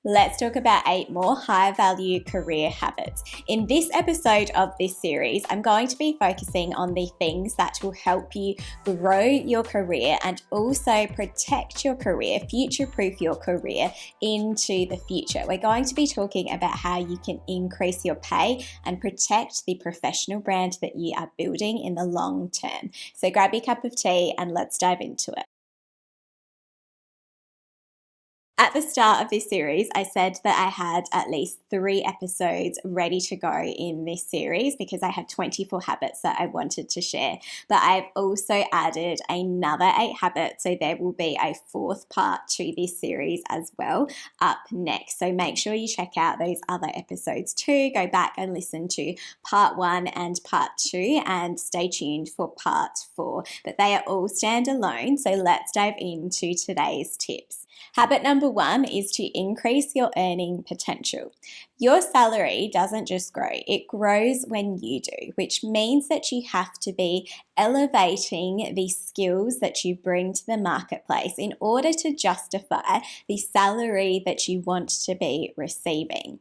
let's talk about 8 more high-value career habits. In this episode of this series, I'm going to be focusing on the things that will help you grow your career and also protect your career, future-proof your career into the future. We're going to be talking about how you can increase your pay and protect the professional brand that you are building in the long term. So grab your cup of tea and let's dive into it. At the start of this series, I said that I had at least 3 episodes ready to go in this series because I had 24 habits that I wanted to share. But I've also added another 8 habits, so there will be a 4th part to this series as well up next. So make sure you check out those other episodes too. Go back and listen to part 1 and part 2 and stay tuned for part 4. But they are all standalone, so let's dive into today's tips. Habit number 1 is to increase your earning potential. Your salary doesn't just grow, it grows when you do, which means that you have to be elevating the skills that you bring to the marketplace in order to justify the salary that you want to be receiving.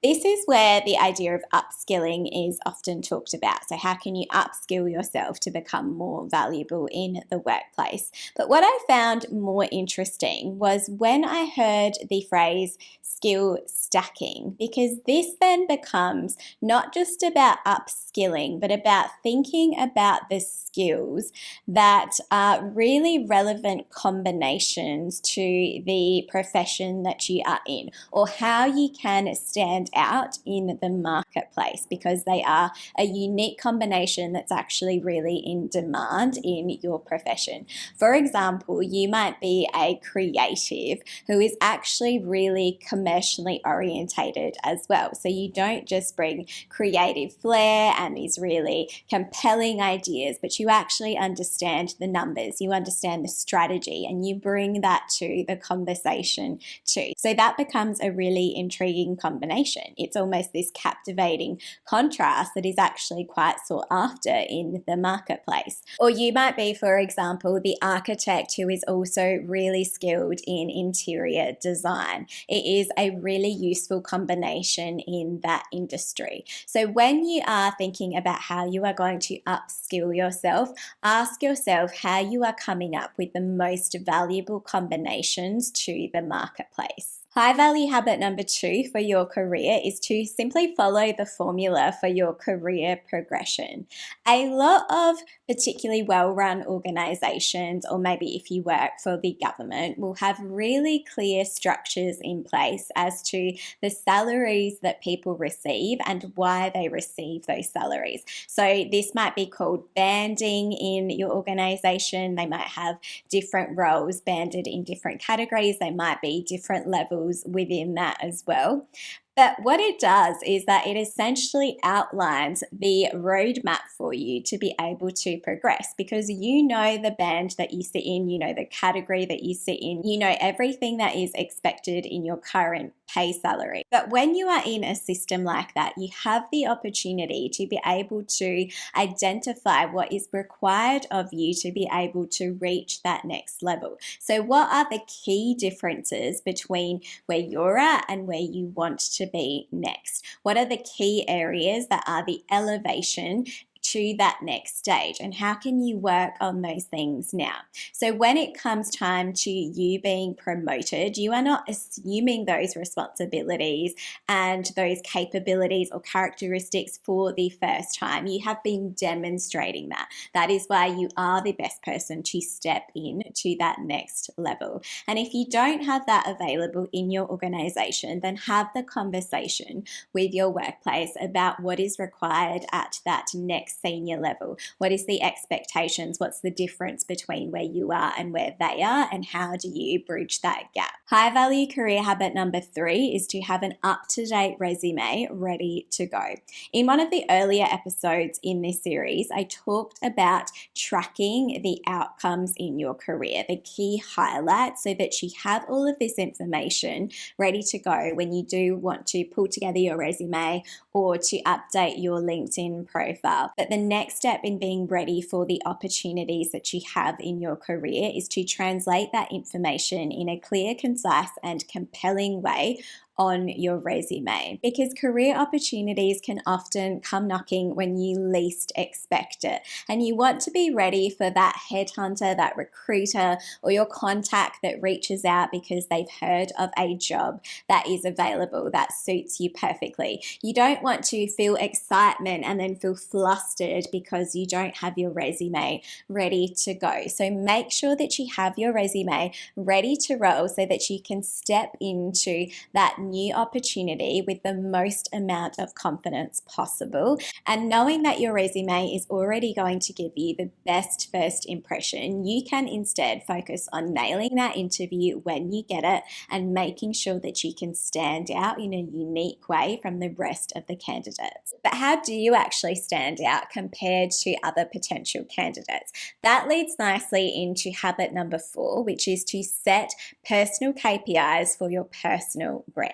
This is where the idea of upskilling is often talked about. So how can you upskill yourself to become more valuable in the workplace? But what I found more interesting was when I heard the phrase skill stacking, because this then becomes not just about upskilling, but about thinking about the skills that are really relevant combinations to the profession that you are in, or how you can stand out in the marketplace, because they are a unique combination that's actually really in demand in your profession. For example, you might be a creative who is actually really commercially orientated as well. So you don't just bring creative flair and these really compelling ideas, but you actually understand the numbers, you understand the strategy, and you bring that to the conversation too. So that becomes a really intriguing combination. It's almost this captivating contrast that is actually quite sought after in the marketplace. Or you might be, for example, the architect who is also really skilled in interior design. It is a really useful combination in that industry. So when you are thinking about how you are going to upskill yourself, ask yourself how you are coming up with the most valuable combinations to the marketplace. High value habit number 2 for your career is to simply follow the formula for your career progression. A lot of particularly well-run organizations, or maybe if you work for the government, will have really clear structures in place as to the salaries that people receive and why they receive those salaries. So this might be called banding in your organization. They might have different roles banded in different categories. They might be different levels within that as well. But what it does is that it essentially outlines the roadmap for you to be able to progress, because you know the band that you sit in, you know the category that you sit in, you know everything that is expected in your current pay salary. But when you are in a system like that, you have the opportunity to be able to identify what is required of you to be able to reach that next level. So what are the key differences between where you're at and where you want to be next? What are the key areas that are the elevation to that next stage, and how can you work on those things now? So when it comes time to you being promoted, you are not assuming those responsibilities and those capabilities or characteristics for the first time. You have been demonstrating that. That is why you are the best person to step in to that next level. And if you don't have that available in your organization, then have the conversation with your workplace about what is required at that next senior level. What is the expectations? What's the difference between where you are and where they are? And how do you bridge that gap? High value career habit number 3 is to have an up-to-date resume ready to go. In one of the earlier episodes in this series, I talked about tracking the outcomes in your career, the key highlights, so that you have all of this information ready to go when you do want to pull together your resume or to update your LinkedIn profile. But the next step in being ready for the opportunities that you have in your career is to translate that information in a clear, concise, and compelling way on your resume, because career opportunities can often come knocking when you least expect it. And you want to be ready for that headhunter, that recruiter, or your contact that reaches out because they've heard of a job that is available that suits you perfectly. You don't want to feel excitement and then feel flustered because you don't have your resume ready to go. So make sure that you have your resume ready to roll so that you can step into that new opportunity with the most amount of confidence possible. And knowing that your resume is already going to give you the best first impression, you can instead focus on nailing that interview when you get it and making sure that you can stand out in a unique way from the rest of the candidates. But how do you actually stand out compared to other potential candidates? That leads nicely into habit number 4, which is to set personal KPIs for your personal brand.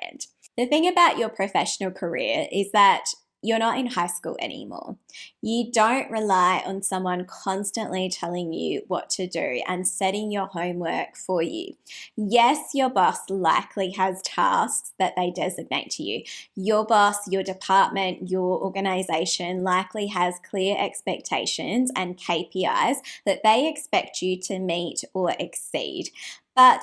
The thing about your professional career is that you're not in high school anymore. You don't rely on someone constantly telling you what to do and setting your homework for you. Yes, your boss likely has tasks that they designate to you. Your boss, your department, your organization likely has clear expectations and KPIs that they expect you to meet or exceed. But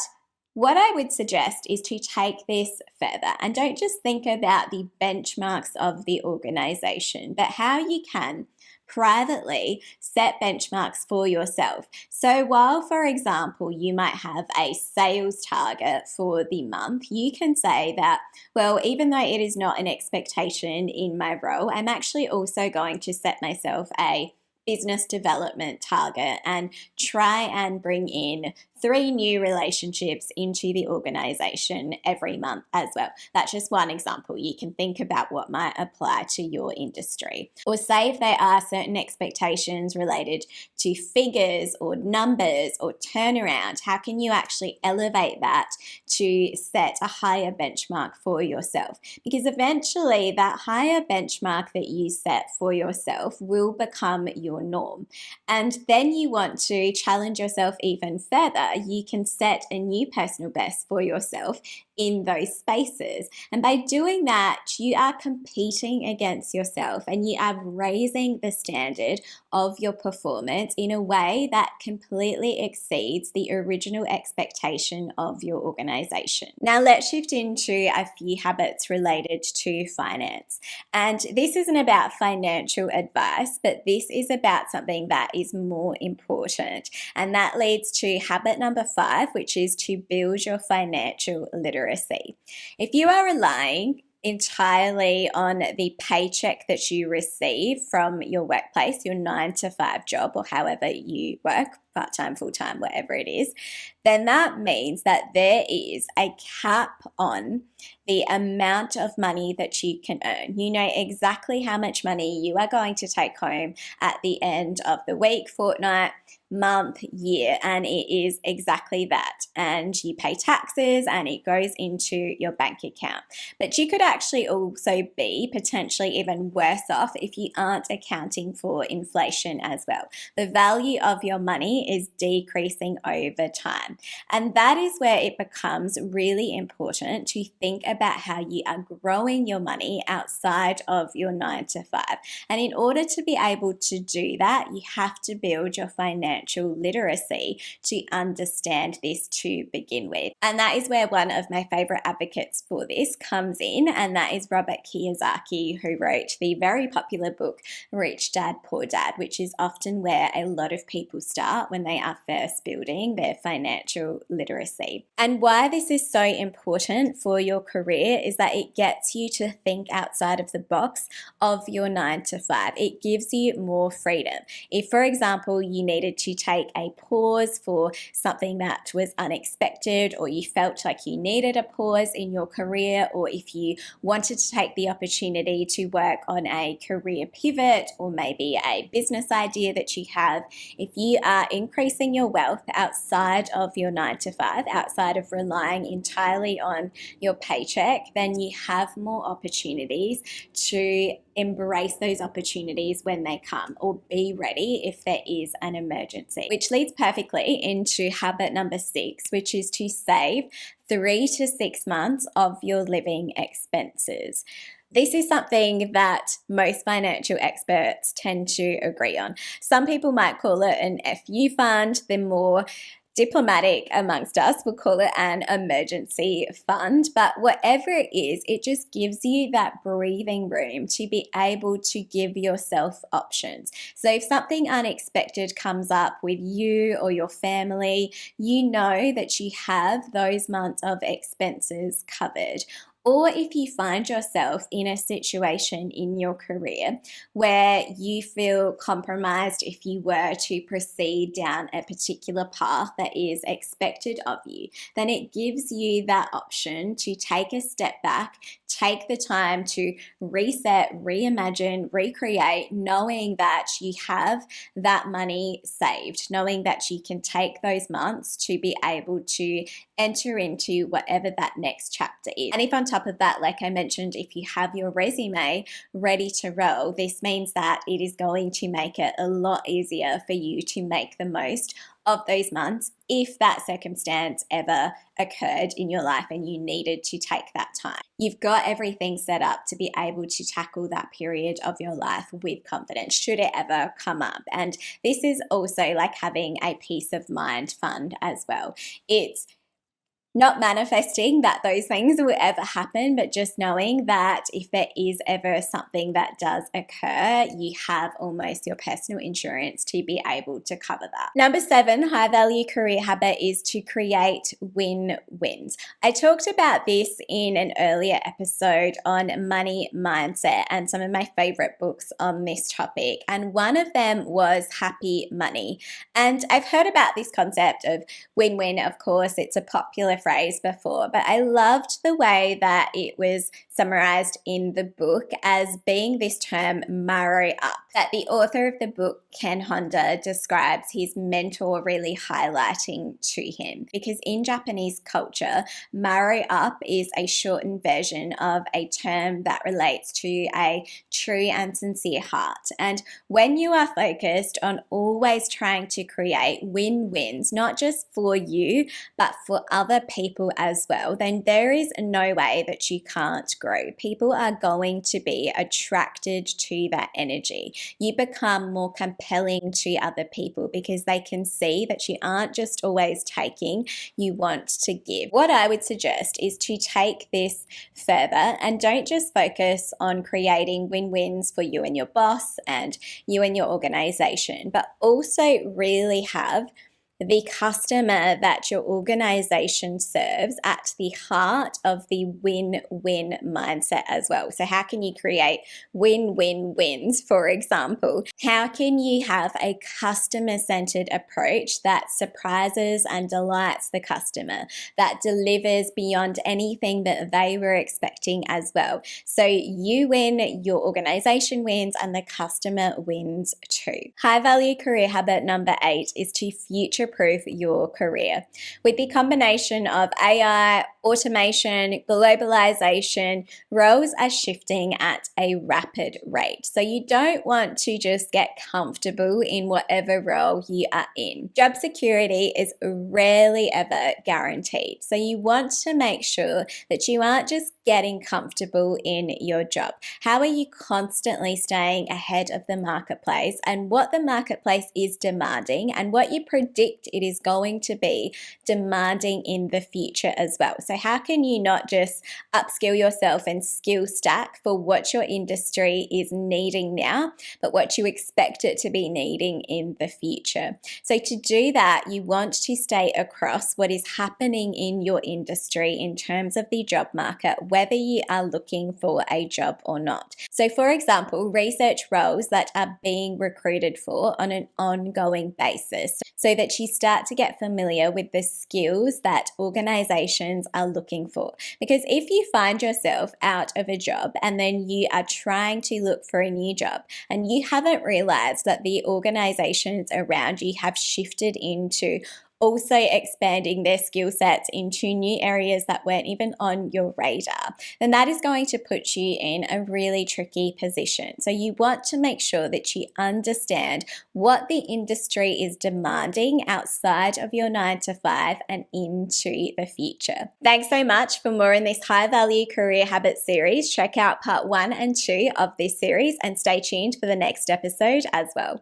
what I would suggest is to take this further and don't just think about the benchmarks of the organization, but how you can privately set benchmarks for yourself. So while, for example, you might have a sales target for the month, you can say that, well, even though it is not an expectation in my role, I'm actually also going to set myself a business development target and try and bring in 3 new relationships into the organization every month as well. That's just one example. You can think about what might apply to your industry. Or say if there are certain expectations related to figures or numbers or turnaround, how can you actually elevate that to set a higher benchmark for yourself? Because eventually that higher benchmark that you set for yourself will become your norm. And then you want to challenge yourself even further. You can set a new personal best for yourself in those spaces. And by doing that, you are competing against yourself and you are raising the standard of your performance in a way that completely exceeds the original expectation of your organization. Now, let's shift into a few habits related to finance. And this isn't about financial advice, but this is about something that is more important. And that leads to habit number 5, which is to build your financial literacy. If you are relying entirely on the paycheck that you receive from your workplace, your 9-to-5 job, or however you work, part-time, full-time, whatever it is, then that means that there is a cap on the amount of money that you can earn. You know exactly how much money you are going to take home at the end of the week, fortnight, month, year, and it is exactly that. And you pay taxes and it goes into your bank account. But you could actually also be potentially even worse off if you aren't accounting for inflation as well. The value of your money is decreasing over time. And that is where it becomes really important to think about how you are growing your money outside of your 9-to-5. And in order to be able to do that, you have to build your financial literacy to understand this to begin with. And that is where one of my favorite advocates for this comes in, and that is Robert Kiyosaki, who wrote the very popular book Rich Dad, Poor Dad, which is often where a lot of people start when they are first building their financial literacy. And why this is so important for your career is that it gets you to think outside of the box of your 9-to-5. It gives you more freedom. If, for example, you needed to take a pause for something that was unexpected, or you felt like you needed a pause in your career, or if you wanted to take the opportunity to work on a career pivot or maybe a business idea that you have, if you are in increasing your wealth outside of your 9 to 5, outside of relying entirely on your paycheck, then you have more opportunities to embrace those opportunities when they come, or be ready if there is an emergency. Which leads perfectly into habit number 6, which is to save 3 to 6 months of your living expenses. This is something that most financial experts tend to agree on. Some people might call it an FU fund. The more diplomatic amongst us will call it an emergency fund, but whatever it is, it just gives you that breathing room to be able to give yourself options. So if something unexpected comes up with you or your family, you know that you have those months of expenses covered. Or if you find yourself in a situation in your career where you feel compromised if you were to proceed down a particular path that is expected of you, then it gives you that option to take a step back, take the time to reset, reimagine, recreate, knowing that you have that money saved, knowing that you can take those months to be able to enter into whatever that next chapter is. And if on top of that, like I mentioned, if you have your resume ready to roll, this means that it is going to make it a lot easier for you to make the most of those months if that circumstance ever occurred in your life and you needed to take that time. You've got everything set up to be able to tackle that period of your life with confidence should it ever come up. And this is also like having a peace of mind fund as well. It's not manifesting that those things will ever happen, but just knowing that if there is ever something that does occur, you have almost your personal insurance to be able to cover that. Number 7, high value career habit is to create win-wins. I talked about this in an earlier episode on money mindset and some of my favorite books on this topic. And one of them was Happy Money. And I've heard about this concept of win-win, of course, it's a popular phrase before, but I loved the way that it was summarized in the book as being this term marry up, that the author of the book, Ken Honda, describes his mentor really highlighting to him. Because in Japanese culture, marry up is a shortened version of a term that relates to a true and sincere heart. And when you are focused on always trying to create win-wins, not just for you, but for other people as well, then there is no way that you can't grow. People are going to be attracted to that energy. You become more compelling to other people because they can see that you aren't just always taking, you want to give. What I would suggest is to take this further and don't just focus on creating win-wins for you and your boss and you and your organization, but also really have the customer that your organization serves at the heart of the win-win mindset as well. So how can you create win-win-wins? For example, how can you have a customer-centered approach that surprises and delights the customer, that delivers beyond anything that they were expecting as well? So you win, your organization wins, and the customer wins too. High value career habit number 8 is to future-proof your career. With the combination of AI, automation, globalization, roles are shifting at a rapid rate. So you don't want to just get comfortable in whatever role you are in. Job security is rarely ever guaranteed. So you want to make sure that you aren't just getting comfortable in your job. How are you constantly staying ahead of the marketplace and what the marketplace is demanding and what you predict it is going to be demanding in the future as well? So how can you not just upskill yourself and skill stack for what your industry is needing now, but what you expect it to be needing in the future? So to do that, you want to stay across what is happening in your industry in terms of the job market, whether you are looking for a job or not. So for example, research roles that are being recruited for on an ongoing basis so that you start to get familiar with the skills that organizations are looking for. Because if you find yourself out of a job and then you are trying to look for a new job and you haven't realized that the organizations around you have shifted into also expanding their skill sets into new areas that weren't even on your radar, then that is going to put you in a really tricky position. So you want to make sure that you understand what the industry is demanding outside of your 9 to 5 and into the future. Thanks so much. For more in this high value career habits series, check out part 1 and 2 of this series and stay tuned for the next episode as well.